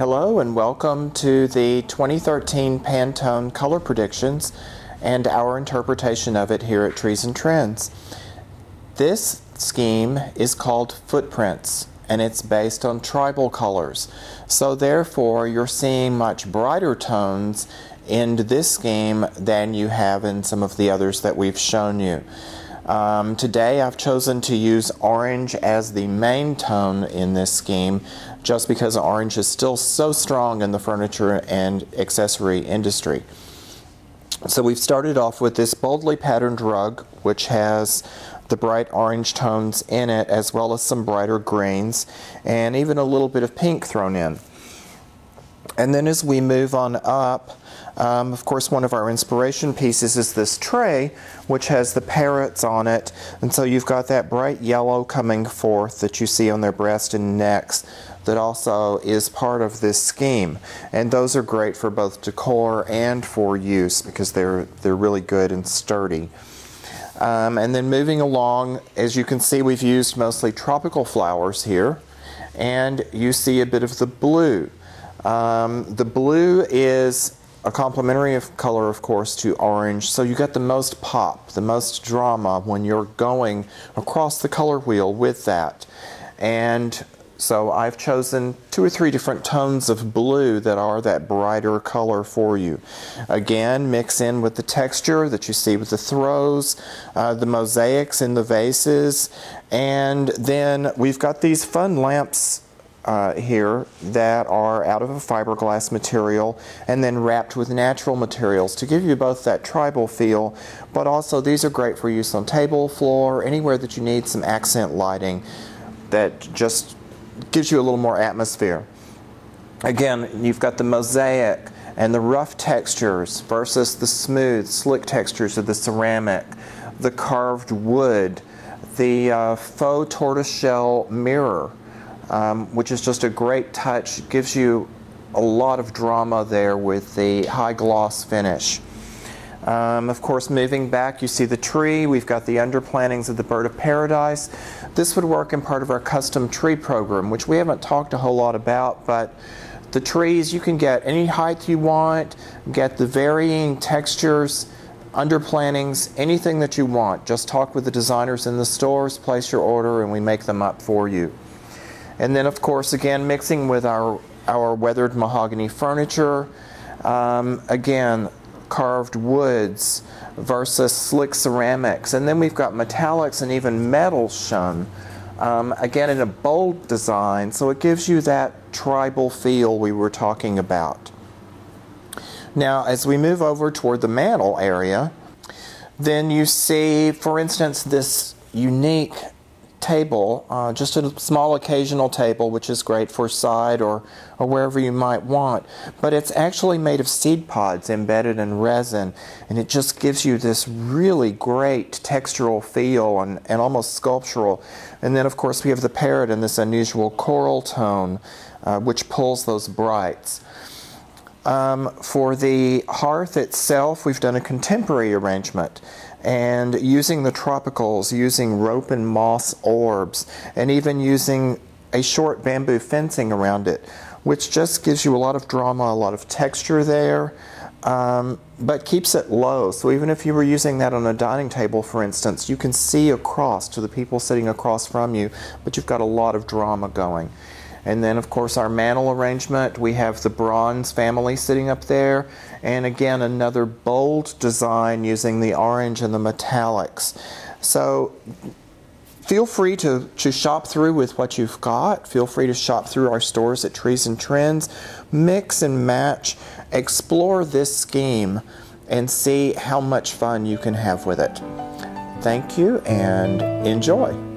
Hello and welcome to the 2013 Pantone color predictions and our interpretation of it here at Trees and Trends. This scheme is called Footprints and it's based on tribal colors. So therefore you're seeing much brighter tones in this scheme than you have in some of the others that we've shown you. Today I've chosen to use orange as the main tone in this scheme just because orange is still so strong in the furniture and accessory industry. So we've started off with this boldly patterned rug which has the bright orange tones in it as well as some brighter greens and even a little bit of pink thrown in. And then as we move on up, of course one of our inspiration pieces is this tray which has the parrots on it, and so you've got that bright yellow coming forth that you see on their breast and necks that also is part of this scheme, and those are great for both decor and for use because they're really good and sturdy. And then moving along, as you can see, we've used mostly tropical flowers here, and you see a bit of the blue. The blue is a complementary color, of course, to orange, so you get the most pop, the most drama when you're going across the color wheel with that. And so I've chosen 2 or 3 different tones of blue that are that brighter color for you. Again, mix in with the texture that you see with the throws, the mosaics in the vases, and then we've got these fun lamps here that are out of a fiberglass material and then wrapped with natural materials to give you both that tribal feel, but also these are great for use on table, floor, anywhere that you need some accent lighting that just gives you a little more atmosphere. Again, you've got the mosaic and the rough textures versus the smooth, slick textures of the ceramic, the carved wood, the faux tortoiseshell mirror, which is just a great touch. It gives you a lot of drama there with the high gloss finish. Of course, moving back, you see the tree. We've got the underplantings of the bird of paradise. This would work in part of our custom tree program, which we haven't talked a whole lot about, but the trees, you can get any height you want, get the varying textures, underplantings, anything that you want. Just talk with the designers in the stores, place your order, and we make them up for you. And then, of course, again, mixing with our weathered mahogany furniture. Again, carved woods versus slick ceramics. And then we've got metallics and even metals shown. Again, in a bold design, so it gives you that tribal feel we were talking about. Now, as we move over toward the mantle area, then you see, for instance, this unique table, just a small occasional table, which is great for side or wherever you might want, but it's actually made of seed pods embedded in resin, and it just gives you this really great textural feel and almost sculptural. And then of course we have the parrot in this unusual coral tone, which pulls those brights. For the hearth itself, we've done a contemporary arrangement, and using the tropicals, using rope and moss orbs, and even using a short bamboo fencing around it, which just gives you a lot of drama, a lot of texture there, but keeps it low. So even if you were using that on a dining table, for instance, you can see across to the people sitting across from you, but you've got a lot of drama going. And then, of course, our mantle arrangement, we have the bronze family sitting up there, and again, another bold design using the orange and the metallics. So feel free to shop through with what you've got. Feel free to shop through our stores at Trees and Trends. Mix and match. Explore this scheme and see how much fun you can have with it. Thank you and enjoy.